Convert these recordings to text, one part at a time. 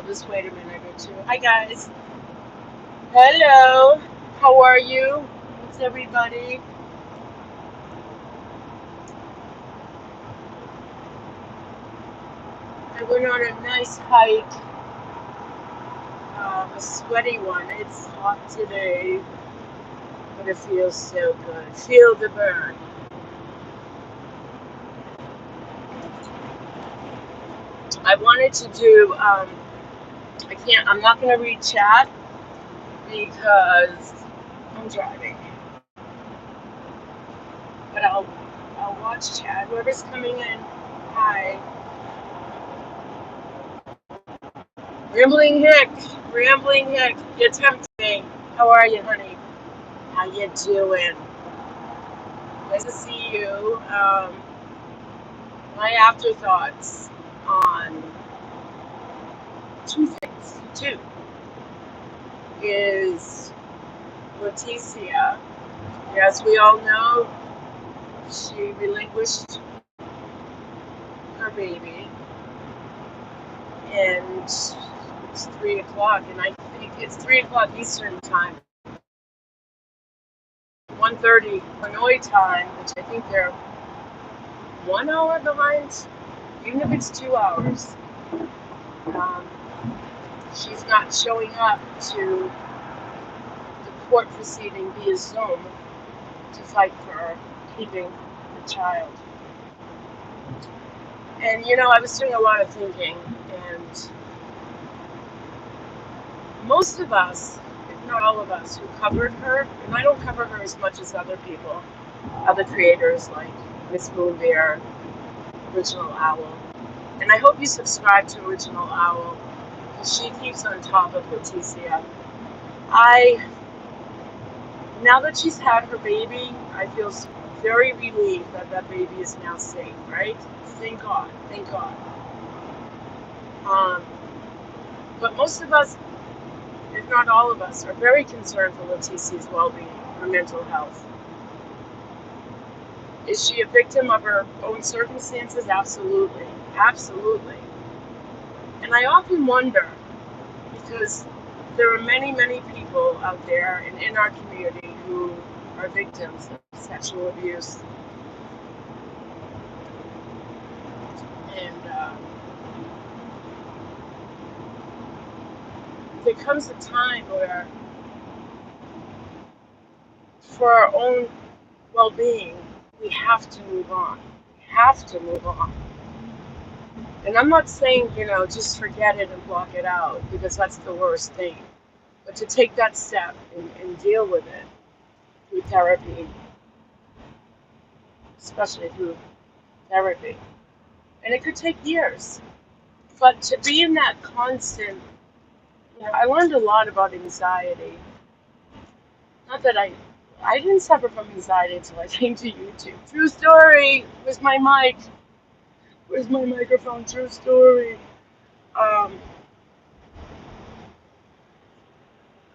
just wait a minute or two. Hi guys. Hello. How are you? What's everybody? I went on a nice hike, a sweaty one. It's hot today, but it feels so good. Feel the burn. I wanted to do. I'm not going to read chat because I'm driving. But I'll watch chat. Whoever's coming in. Hi. Rambling Hick. Rambling Hick. You're tempting. How are you, honey? How you doing? Nice to see you. My afterthoughts on two things. Two is Letecia. As we all know, she relinquished her baby, and it's 3 o'clock, and I think it's 3 o'clock Eastern time, 1:30 Illinois time, which I think they're 1 hour behind, even if it's 2 hours. Um, she's not showing up to the court proceeding via Zoom to fight for keeping the child. And I was doing a lot of thinking, and most of us, if not all of us, who covered her, and I don't cover her as much as other people, other creators like Miss Moon Bear, Original Owl. And I hope you subscribe to Original Owl because she keeps on top of Letecia. Now that she's had her baby, I feel very relieved that that baby is now safe, right? Thank God, thank God. But most of us, if not all of us, are very concerned for Letecia's well-being, her mental health. Is she a victim of her own circumstances? Absolutely, absolutely. And I often wonder, because there are many, many people out there and in our community who are victims of sexual abuse. And there comes a time where, for our own well-being, we have to move on. We have to move on. And I'm not saying, just forget it and block it out, because that's the worst thing. But to take that step and deal with it through therapy, especially through therapy. And it could take years. But to be in that constant, I learned a lot about anxiety. Not that I didn't suffer from anxiety until I came to YouTube. True story. Where's my mic? Where's my microphone? True story. Um,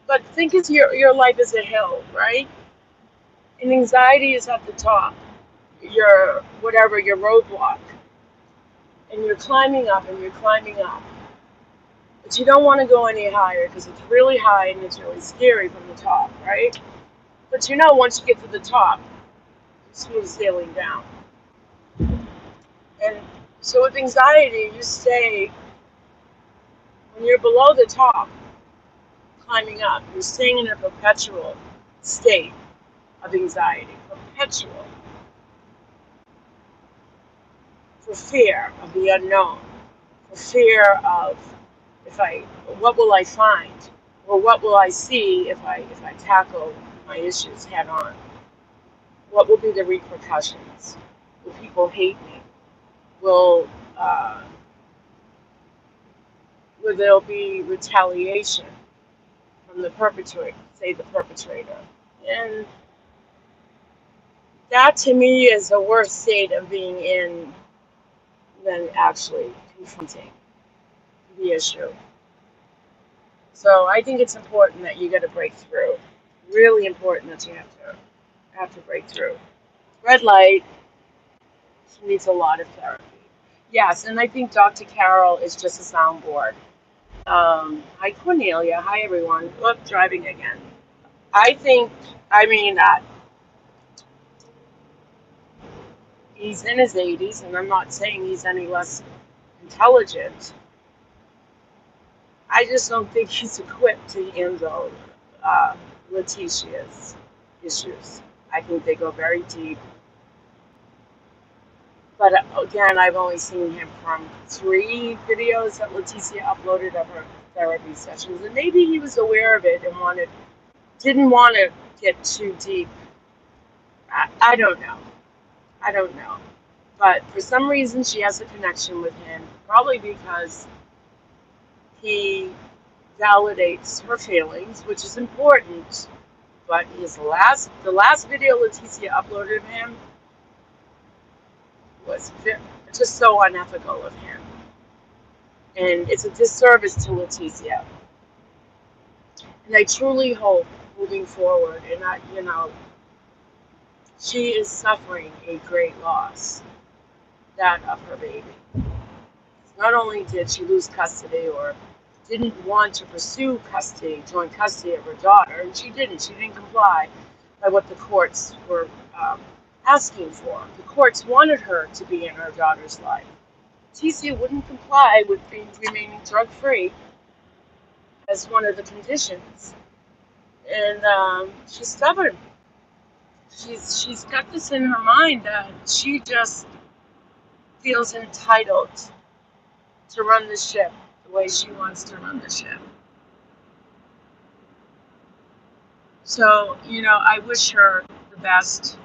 but think of your life as a hill, right? And anxiety is at the top. Your roadblock. And you're climbing up and you're climbing up. But you don't want to go any higher because it's really high and it's really scary from the top, right? But once you get to the top, it's smooth sailing down. And so with anxiety, you stay, when you're below the top, climbing up, you're staying in a perpetual state of anxiety, perpetual, for fear of the unknown, for fear of what will I find, or what will I see if I tackle my issues head on? What will be the repercussions? Will people hate me? Will there be retaliation from the perpetrator, say the perpetrator? And that to me is the worst state of being in than actually confronting the issue. So I think it's important that you get a breakthrough. Really important that you have to break through. Red light needs a lot of therapy. Yes, and I think Dr. Carol is just a soundboard. Hi, Cornelia. Hi, everyone. Oh, driving again. I think, I mean, he's in his 80s, and I'm not saying he's any less intelligent. I just don't think he's equipped to handle uh, Letecia's issues. I think they go very deep. But again, I've only seen him from 3 videos that Letecia uploaded of her therapy sessions, and maybe he was aware of it and didn't want to get too deep. I don't know. I don't know. But for some reason, she has a connection with him, probably because he validates her feelings, which is important. But the last video Letecia uploaded of him was just so unethical of him, and it's a disservice to Letecia. And I truly hope moving forward, and she is suffering a great loss, that of her baby. Not only did she lose custody or didn't want to pursue custody, joint custody of her daughter, and she didn't comply by what the courts were asking for. The courts wanted her to be in her daughter's life. Letecia wouldn't comply with remaining drug-free as one of the conditions. And she's stubborn. She's got this in her mind that she just feels entitled to run the ship the way she wants to run the ship. So, I wish her the best.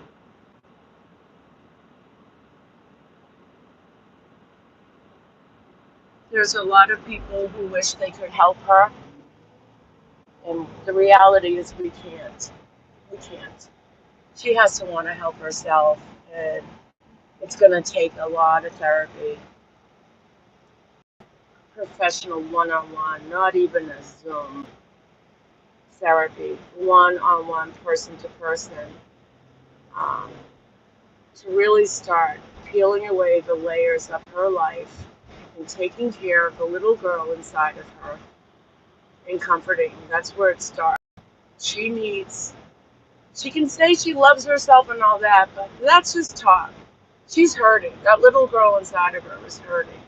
There's a lot of people who wish they could help her, and the reality is we can't. We can't. She has to want to help herself, and it's going to take a lot of therapy, professional one-on-one, not even a Zoom therapy, one-on-one, person-to-person, um, to really start peeling away the layers of her life and taking care of the little girl inside of her and comforting. That's where it starts. She can say she loves herself and all that, but that's just talk. She's hurting. That little girl inside of her is hurting.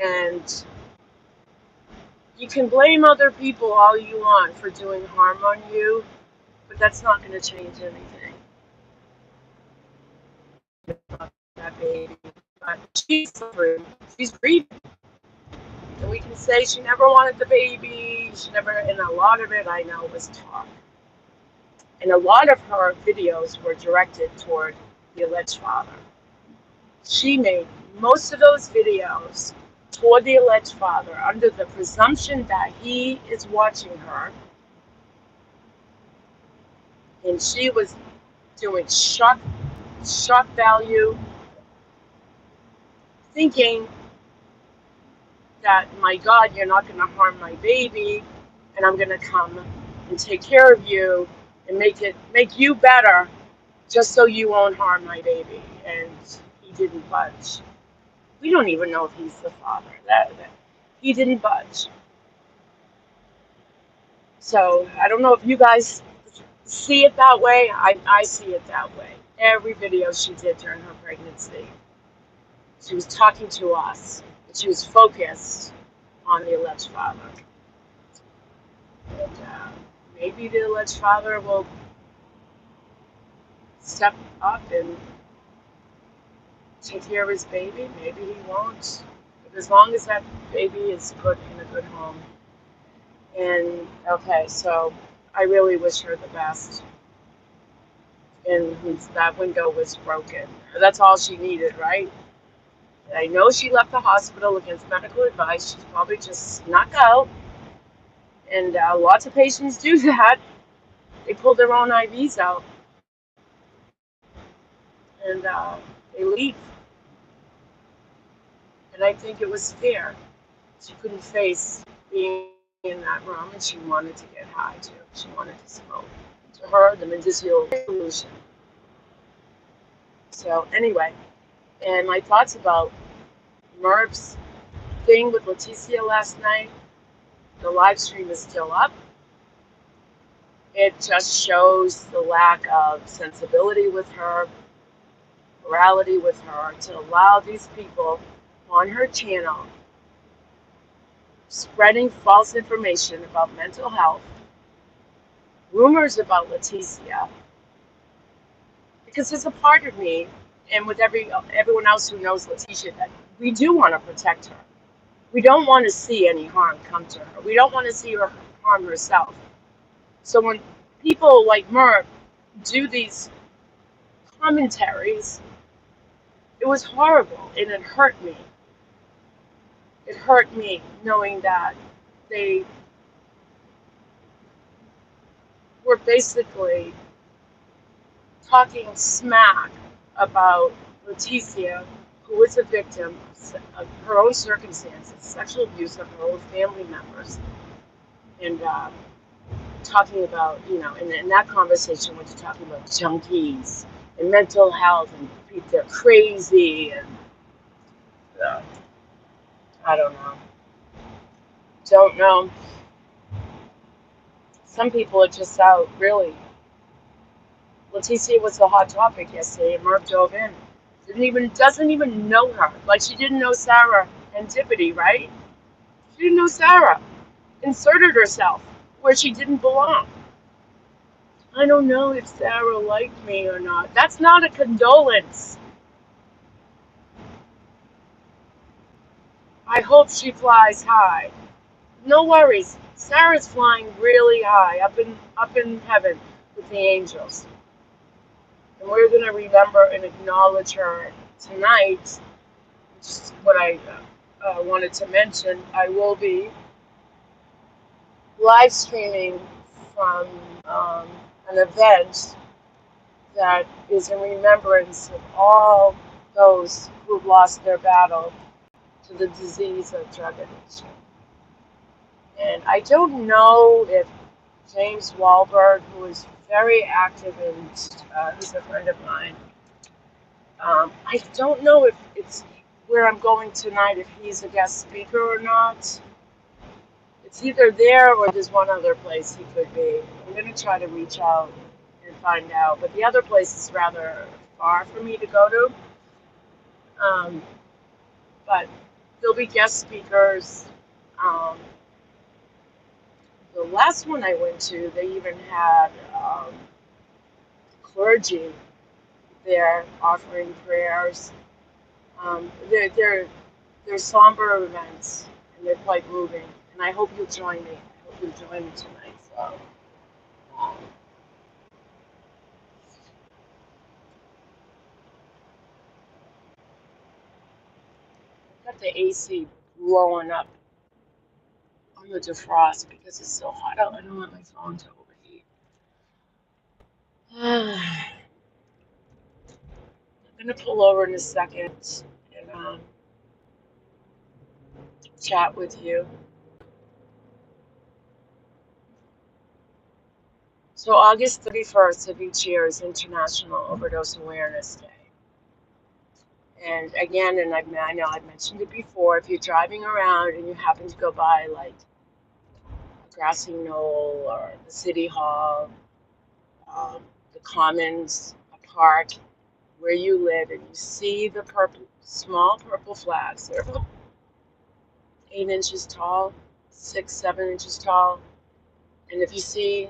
And you can blame other people all you want for doing harm on you, but that's not going to change anything. That baby. But she's suffering. She's grieving. And we can say she never wanted the baby. She never, and a lot of it I know was talk. And a lot of her videos were directed toward the alleged father. She made most of those videos toward the alleged father under the presumption that he is watching her, and she was doing shock value, thinking that, my God, you're not going to harm my baby, and I'm going to come and take care of you and make you better, just so you won't harm my baby. And he didn't budge. We don't even know if he's the father. That he didn't budge. So I don't know if you guys see it that way. I see it that way. Every video she did during her pregnancy, she was talking to us. She was focused on the alleged father. And maybe the alleged father will step up and take care of his baby. Maybe he won't. But as long as that baby is put in a good home. And okay, so I really wish her the best. And that window was broken. That's all she needed, right? I know she left the hospital against medical advice. She's probably just snuck out. And lots of patients do that. They pull their own IVs out. And they leave. And I think it was fair. She couldn't face being in that room, and she wanted to get high too. She wanted to smoke. To her, the medicinal solution. So anyway, and my thoughts about MRB's thing with Letecia last night, the live stream is still up. It just shows the lack of sensibility with her, morality with her, to allow these people on her channel spreading false information about mental health, rumors about Letecia, because there's a part of me, and with everyone else who knows Letecia, that we do want to protect her. We don't want to see any harm come to her. We don't want to see her harm herself. So when people like MRB do these commentaries, it was horrible and it hurt me. It hurt me knowing that they were basically talking smack about Letecia, who is a victim of her own circumstances, sexual abuse of her own family members, and talking about, in that conversation, when you're talking about junkies and mental health and people, they're crazy, and uh, I don't know. Don't know. Some people are just out, really. Letecia was the hot topic yesterday, and Mark dove in. Doesn't even know her. Like, she didn't know Sarah Antipody, right? She didn't know Sarah. Inserted herself where she didn't belong. I don't know if Sarah liked me or not. That's not a condolence. I hope she flies high. No worries. Sarah's flying really high, up in heaven with the angels. And we're going to remember and acknowledge her tonight. Which is what I wanted to mention. I will be live streaming from an event that is in remembrance of all those who've lost their battle to the disease of drug addiction. And I don't know if James Wahlberg, who is very active and he's a friend of mine, I don't know if it's where I'm going tonight, if he's a guest speaker or not. It's either there or there's one other place he could be. I'm going to try to reach out and find out. But the other place is rather far for me to go to. But there'll be guest speakers. Um, the last one I went to, they even had clergy there offering prayers. They're somber events, and they're quite moving. And I hope you'll join me. I hope you'll join me tonight. So, um, I've got the AC blowing up on the defrost because it's so hot out. I don't want my phone to overheat. I'm gonna pull over in a second and chat with you. So August 31st of each year is International Overdose Awareness Day. And again, I know I've mentioned it before, if you're driving around and you happen to go by like a grassy knoll or the city hall, the commons, a park, where you live, and you see the small purple flags, they're about 8 inches tall, 6, 7 inches tall. And if you see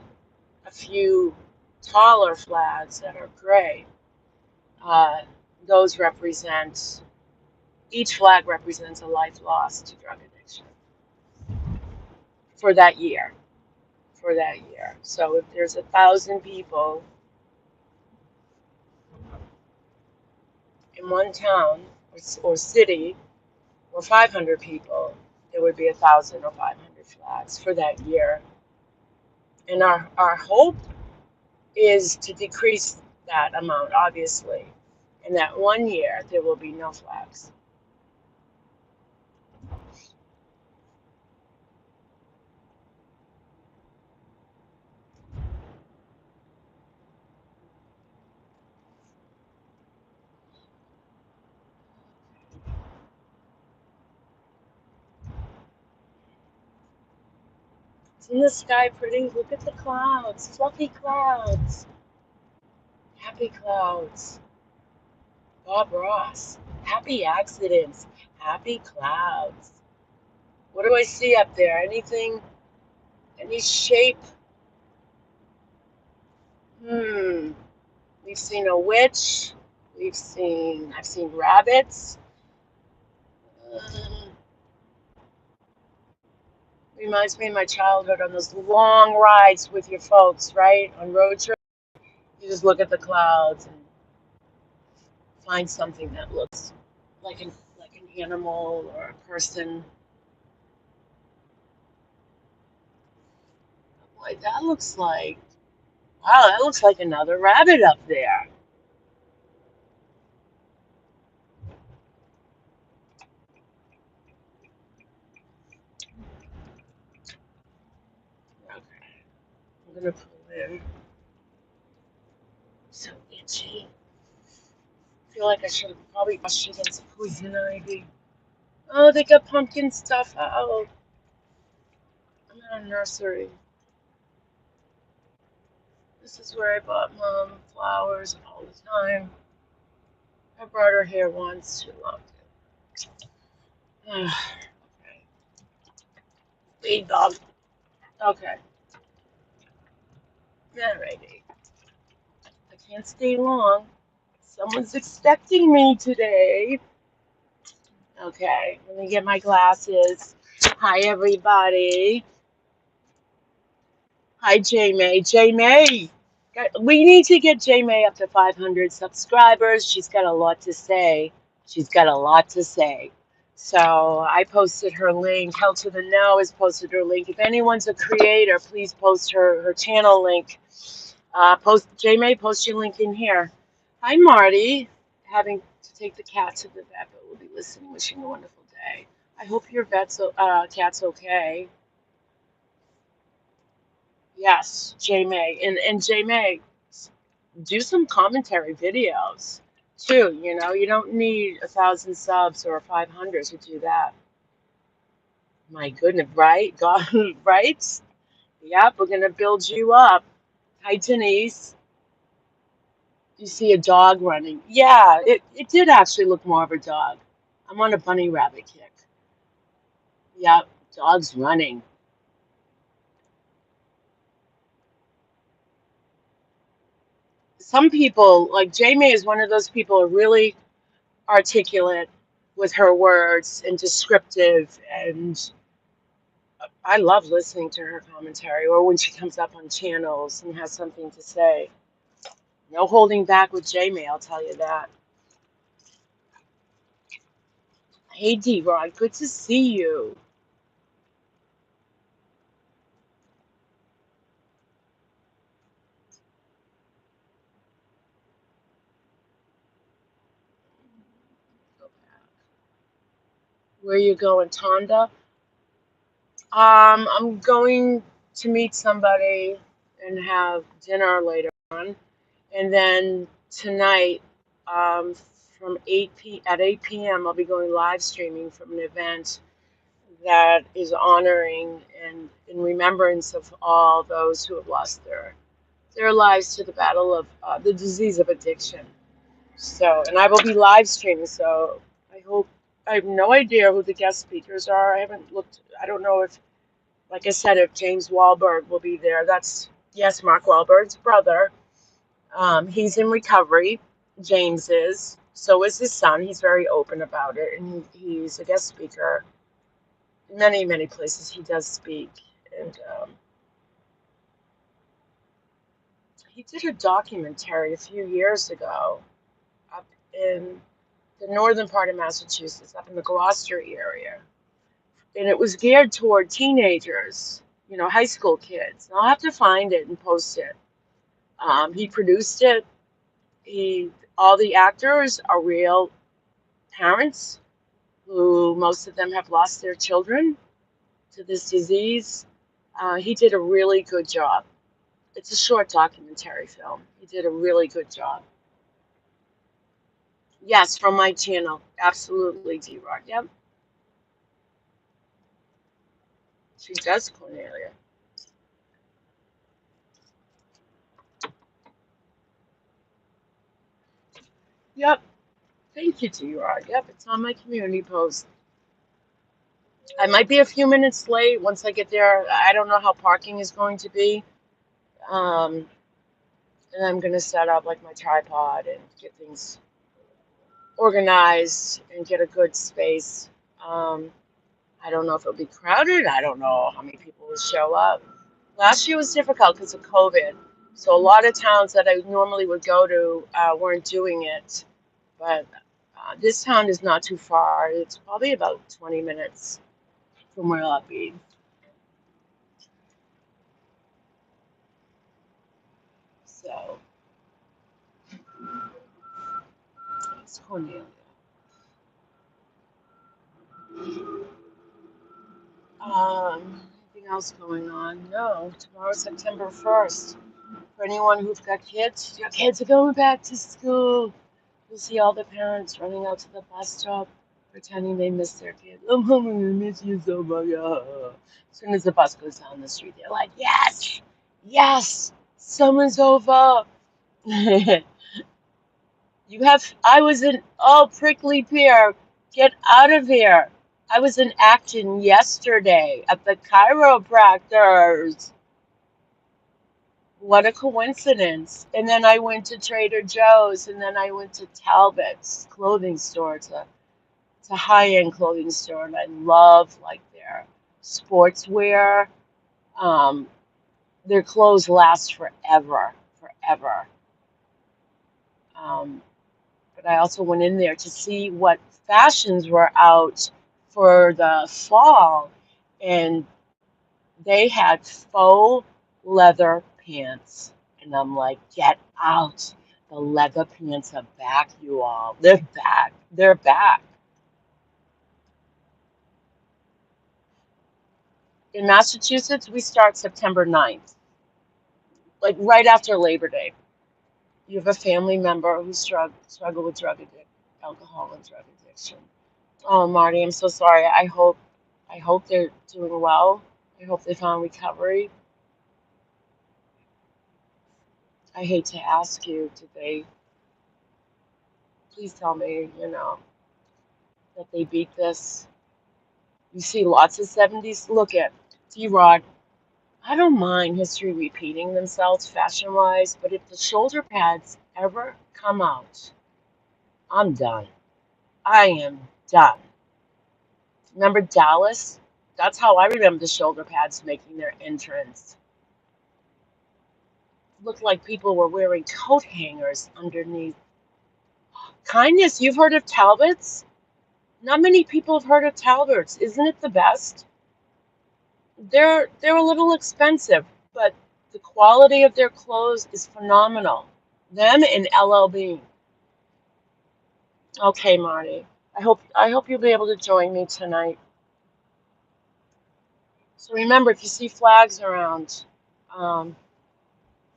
a few taller flags that are gray, uh, those represent, each flag represents a life lost to drug addiction for that year. For that year. So if there's 1,000 people in one town or city, or 500 people, there would be 1,000 or 500 flags for that year. And our hope is to decrease that amount, obviously. In that one year, there will be no flags. Isn't the sky pretty? Look at the clouds, fluffy clouds, happy clouds. Bob Ross, happy accidents, happy clouds. What do I see up there? Anything, any shape? Hmm. We've seen a witch. I've seen rabbits. Uh, Reminds me of my childhood on those long rides with your folks, right? On road trips. You just look at the clouds and find something that looks like an animal or a person. Boy, that looks like wow, that looks like another rabbit up there. Okay, I'm gonna pull in. So itchy. I feel like I should have probably brushed against poison ivy. Oh, they got pumpkin stuff out. I'm in a nursery. This is where I bought Mom flowers all the time. I brought her here once. She loved it. Okay. Feed dog. Okay. Alrighty. I can't stay long. Someone's expecting me today. Okay. Let me get my glasses. Hi, everybody. Hi, J May. J May. We need to get J May up to 500 subscribers. She's got a lot to say. She's got a lot to say. So I posted her link. Hell to the No has posted her link. If anyone's a creator, please post her channel link. Post J May, post your link in here. Hi, Marty. Having to take the cat to the vet, but we'll be listening. Wishing a wonderful day. I hope your cat's okay. Yes, J May. And J May, do some commentary videos too. You know, you don't need 1,000 subs or 500 to do that. My goodness, right? God, right? Yep, we're gonna build you up. Hi, Denise. You see a dog running? Yeah, it did actually look more of a dog. I'm on a bunny rabbit kick. Yep, dog's running. Some people, like Jamie, is one of those people who are really articulate with her words and descriptive, and I love listening to her commentary or when she comes up on channels and has something to say. No holding back with Jamie, I'll tell you that. Hey, D-Rod, good to see you. Where you going, Tonda? I'm going to meet somebody and have dinner later on, and then tonight, um, from 8 p.m. I'll be going live streaming from an event that is honoring and in remembrance of all those who have lost their lives to the battle of the disease of addiction. So, and I will be live streaming. So, I hope. I have no idea who the guest speakers are. I haven't looked. I don't know if, like I said, if James Wahlberg will be there. That's yes, Mark Wahlberg's brother. He's in recovery. James is. So is his son. He's very open about it, and he's a guest speaker in many, many places. He does speak, and he did a documentary a few years ago up in the northern part of Massachusetts, up in the Gloucester area, and it was geared toward teenagers, you know, high school kids. I'll have to find it and post it. He produced it. He, all the actors are real parents who most of them have lost their children to this disease. He did a really good job. It's a short documentary film. He did a really good job. Yes, from my channel. Absolutely, D-Rock. Yep. She does, Cornelia. Yep. Thank you, T-Rod. Yep, it's on my community post. I might be a few minutes late once I get there. I don't know how parking is going to be. Um, and I'm gonna set up like my tripod and get things organized and get a good space. Um, I don't know if it'll be crowded. I don't know how many people will show up. Last year was difficult because of COVID. So a lot of towns that I normally would go to weren't doing it. But this town is not too far. It's probably about 20 minutes from where I'll be. So it's Cornelia. Anything else going on? No. Tomorrow's September 1st. For anyone who's got kids, your kids are going back to school. You'll see all the parents running out to the bus stop, pretending they miss their kid. Oh, mama, I miss you so much. As soon as the bus goes down the street, they're like, yes, yes, summer's over. I was in, oh, prickly pear, get out of here. I was in Acton yesterday at the chiropractors. What a coincidence. And then I went to Trader Joe's, and then I went to Talbot's clothing store. It's a high-end clothing store, and I love like their sportswear. Um, their clothes last forever, forever. Um, but I also went in there to see what fashions were out for the fall, and they had faux leather pants. And I'm like, get out. The leather pants are back, you all. They're back. They're back. In Massachusetts, we start September 9th, like right after Labor Day. You have a family member who struggle with alcohol and drug addiction. Oh, Marty, I'm so sorry. I hope they're doing well. I hope they found recovery. I hate to ask you, did they, please tell me, that they beat this. You see lots of 70s. Look at D-Rod. I don't mind history repeating themselves fashion-wise, but if the shoulder pads ever come out, I'm done. I am done. Remember Dallas? That's how I remember the shoulder pads making their entrance. Looked like people were wearing coat hangers underneath. Kindness, you've heard of Talbots? Not many people have heard of Talbots. Isn't it the best? They're a little expensive, but the quality of their clothes is phenomenal. Them and LLB. Okay, Marty. I hope you'll be able to join me tonight. So remember, if you see flags around, um,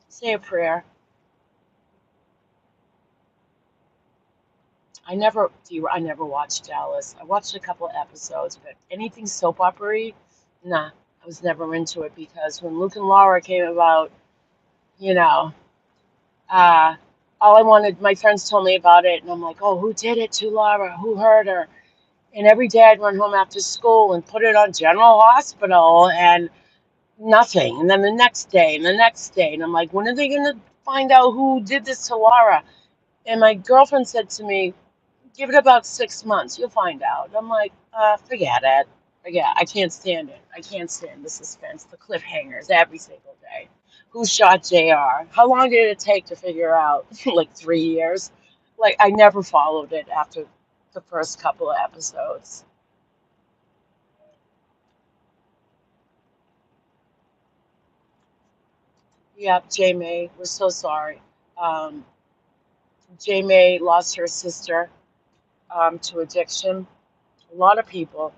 say a prayer. I never watched Dallas. I watched a couple of episodes, but anything soap opera, nah, I was never into it because when Luke and Laura came about, you know, uh, all I wanted, my friends told me about it, and I'm like, oh, who did it to Laura? Who hurt her? And every day I'd run home after school and put it on General Hospital and nothing. And then the next day and the next day. And I'm like, when are they going to find out who did this to Laura? And my girlfriend said to me, give it about 6 months. You'll find out. I'm like, forget it. Forget. I can't stand it. I can't stand the suspense, the cliffhangers every single day. Who shot JR? How long did it take to figure out? Like 3 years? Like, I never followed it after the first couple of episodes. Yep, J May. We're so sorry. Um, J May lost her sister to addiction. A lot of people.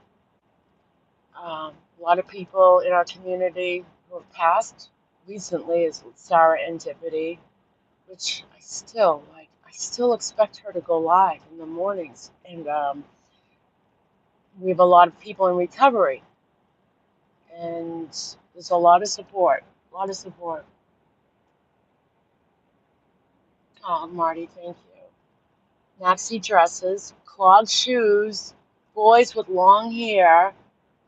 A lot of people in our community who have passed recently is Sarah Antipity, which I still like. I still expect her to go live in the mornings, and we have a lot of people in recovery, and there's a lot of support. A lot of support. Oh, Marty, thank you. maxi dresses, clog shoes, boys with long hair,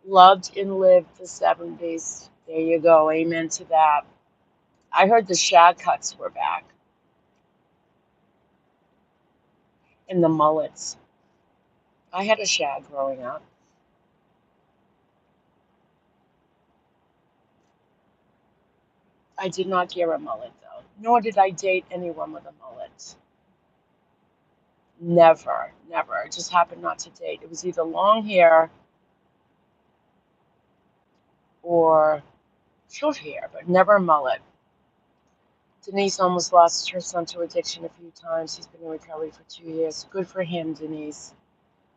loved and lived the 70s. There you go. Amen to that. I heard the shag cuts were back and the mullets. I had a shag growing up. I did not get a mullet though, nor did I date anyone with a mullet. Never, never. I just happened not to date. It was either long hair or short hair, but never a mullet. Denise almost lost her son to addiction a few times. He's been in recovery for 2 years. Good for him, Denise.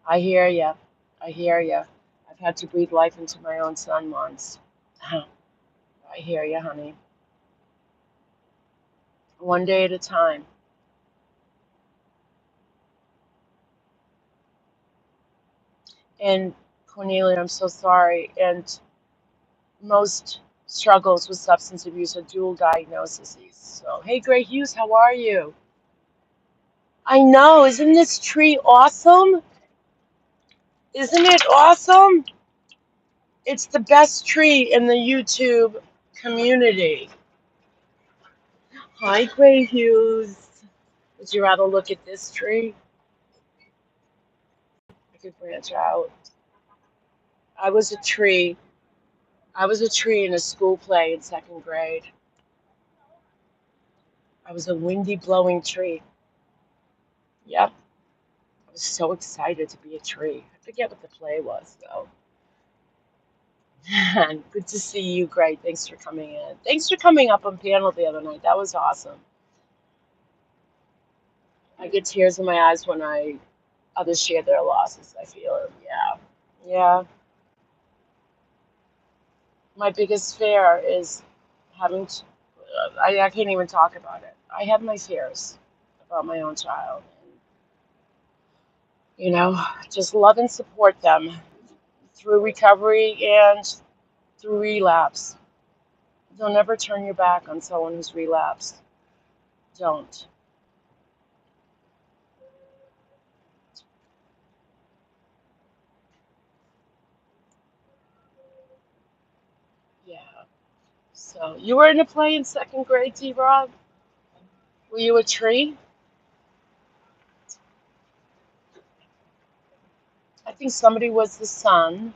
I hear ya. I hear ya. I've had to breathe life into my own son once. I hear ya, honey. One day at a time. And Cornelia, I'm so sorry. And most struggles with substance abuse are dual diagnoses. So, hey, Gray Hughes, how are you? I know. Isn't this tree awesome? Isn't it awesome? It's the best tree in the YouTube community. Hi, Gray Hughes. Would you rather look at this tree? I could branch out. I was a tree. I was a tree in a school play in second grade. I was a windy blowing tree. Yep. I was so excited to be a tree. I forget what the play was, though. Good to see you, Gray. Thanks for coming in. Thanks for coming up on panel the other night. That was awesome. I get tears in my eyes when others share their losses. I feel it. Yeah. Yeah. My biggest fear is having to, I can't even talk about it. I have my fears about my own child. And, just love and support them through recovery and through relapse. Don't ever turn your back on someone who's relapsed. Don't. Yeah. So you were in a play in second grade, T-Rob? Were you a tree? I think somebody was the sun.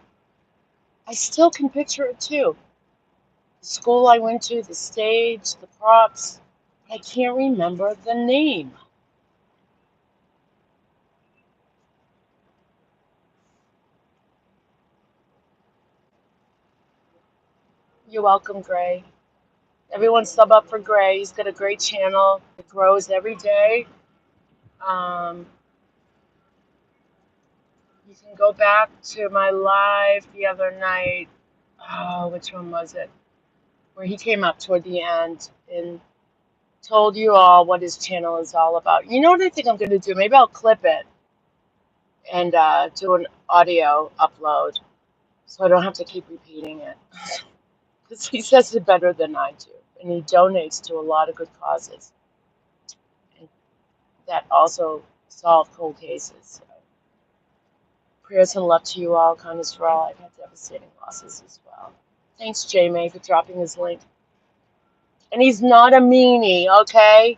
I still can picture it too. The school I went to, the stage, the props. I can't remember the name. You're welcome, Gray. Everyone sub up for Gray. He's got a great channel. It grows every day. Um, you can go back to my live the other night. Oh, which one was it? Where he came up toward the end and told you all what his channel is all about. You know what I think I'm going to do? Maybe I'll clip it and do an audio upload so I don't have to keep repeating it. Because he says it better than I do. And he donates to a lot of good causes. And that also solve cold cases. So, prayers and love to you all, kindness for all. I've had devastating losses as well. Thanks, J May, for dropping his link. And he's not a meanie, okay?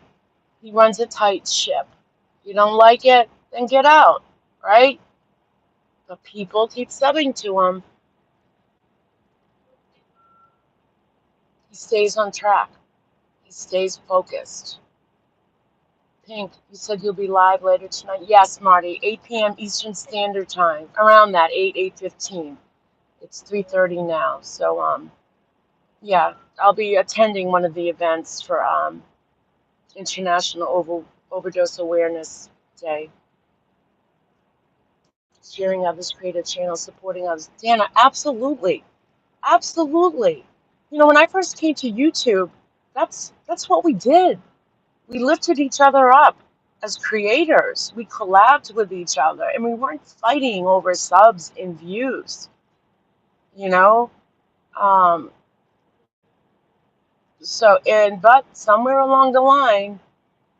He runs a tight ship. You don't like it, then get out, right? But people keep subbing to him. He stays on track. He stays focused. Pink, you said you'll be live later tonight. Yes, Marty, 8 p.m. Eastern Standard Time. Around that, 8:15. It's 3:30 now. So, yeah, I'll be attending one of the events for International Overdose Awareness Day. Sharing others, creative channels, supporting others. Dana, absolutely. Absolutely. When I first came to YouTube, that's what we did. We lifted each other up as creators. We collabed with each other, and we weren't fighting over subs and views. You know, um, but somewhere along the line,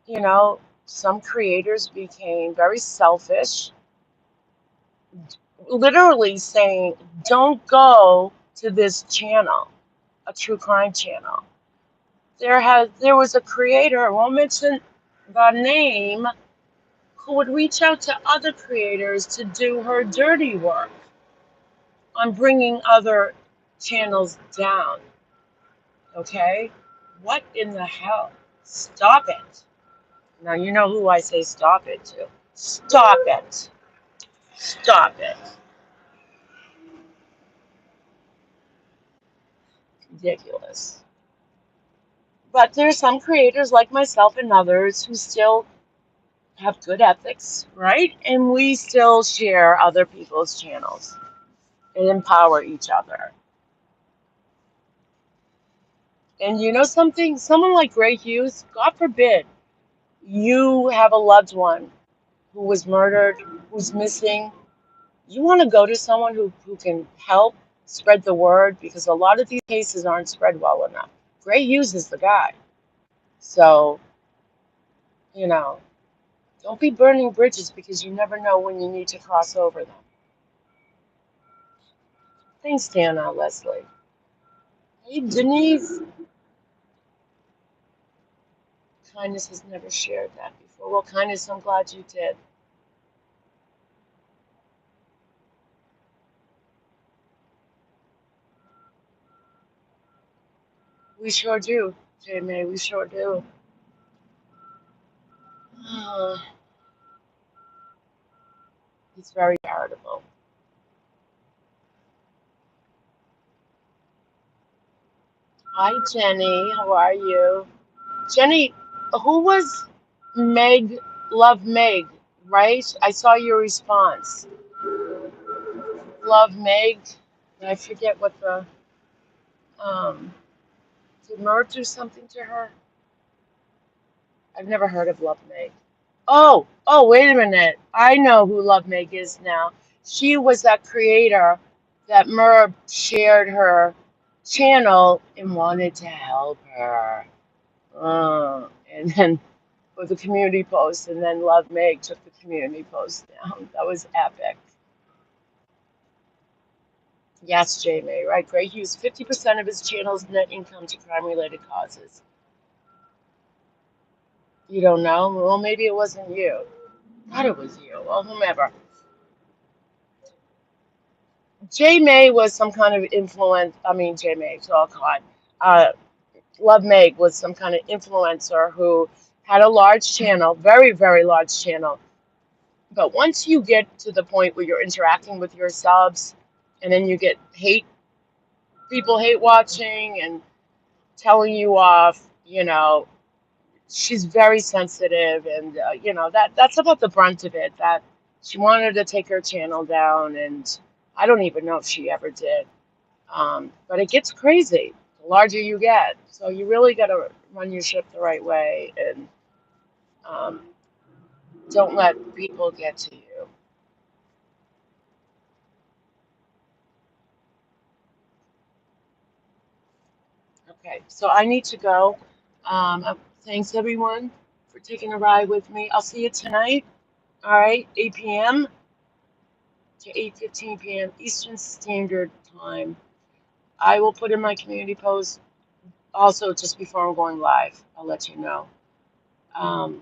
you know, some creators became very selfish, literally saying, don't go to this channel, a true crime channel. There was a creator, I won't mention the name, who would reach out to other creators to do her dirty work on bringing other channels down. Okay? What in the hell? Stop it. Now you know who I say stop it to. Stop it. Stop it. Ridiculous. But there's some creators like myself and others who still have good ethics, right? And we still share other people's channels and empower each other. And you know something? Someone like Gray Hughes, God forbid, you have a loved one who was murdered, who's missing. You want to go to someone who can help spread the word, because a lot of these cases aren't spread well enough. Gray Hughes is the guy. So, you know, don't be burning bridges, because you never know when you need to cross over them. Thanks, Dana, Leslie. Hey, Denise. Kindness has never shared that before. Well, Kindness, I'm glad you did. We sure do, J May. We sure do. He's very charitable. Hi, Jenny. How are you? Jenny, who was Meg, Love Meg, right? I saw your response. Love Meg. I forget what the, um, did Merv do something to her? I've never heard of Love Meg. Oh, wait a minute. I know who Love Meg is now. She was that creator that Merv shared her channel and wanted to help her. And then with the community post, and then Love Meg took the community post down. That was epic. Yes, J May, right? Gray Hughes, 50% of his channel's net income to crime-related causes. You don't know? Well, maybe it wasn't you. Thought it was you. Well, whomever. J May was some kind of influence. I mean, J May, so God. Love Meg was some kind of influencer who had a large channel, very, very large channel. But once you get to the point where you're interacting with your subs, and then you get people hate watching and telling you off, she's very sensitive, and that's about the brunt of it. That she wanted to take her channel down, and I don't even know if she ever did. But it gets crazy the larger you get, so you really got to run your ship the right way, and um, don't let people get to you. Okay, so I need to go. Thanks everyone for taking a ride with me. I'll see you tonight. All right, 8 p.m. to 8:15 p.m. Eastern Standard Time. I will put in my community post also just before I'm going live. I'll let you know. Um,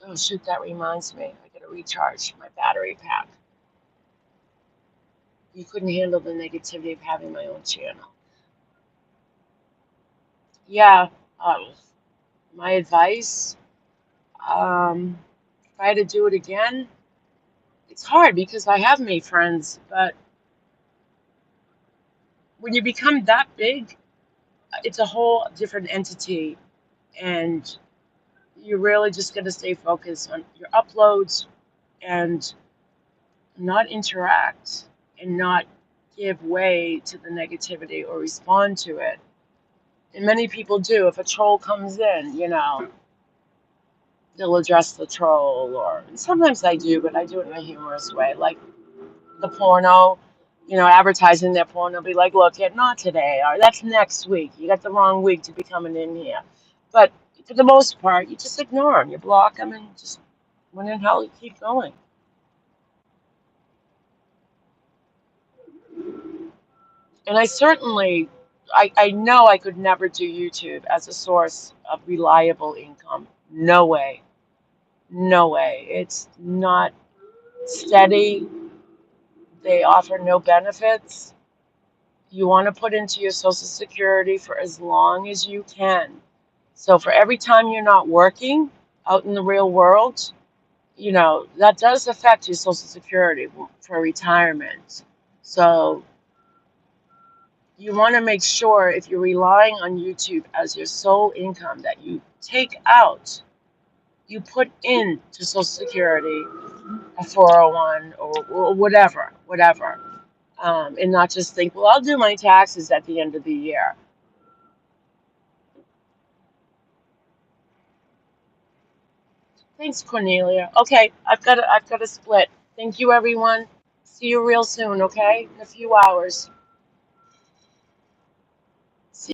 oh shoot, that reminds me. I gotta recharge my battery pack. You couldn't handle the negativity of having my own channel. Yeah, my advice, if I had to do it again, it's hard because I have made friends, but when you become that big, it's a whole different entity, and you're really just going to stay focused on your uploads and not interact and not give way to the negativity or respond to it. And many people do. If a troll comes in, they'll address the troll, or sometimes I do, but I do it in a humorous way, like the porno, advertising their porno, be like, look, not today, or that's next week. You got the wrong week to be coming in here. But For the most part, you just ignore them, you block them, and just when in hell, you keep going. And I certainly, I know I could never do YouTube as a source of reliable income. No way. No way. It's not steady. They offer no benefits. You want to put into your Social Security for as long as you can. So for every time you're not working out in the real world, that does affect your Social Security for retirement. So you want to make sure if you're relying on YouTube as your sole income that you take out, you put into Social Security a 401 or whatever, and not just think, well, I'll do my taxes at the end of the year. Thanks, Cornelia. Okay, I've got to split. Thank you, everyone. See you real soon. Okay, in a few hours.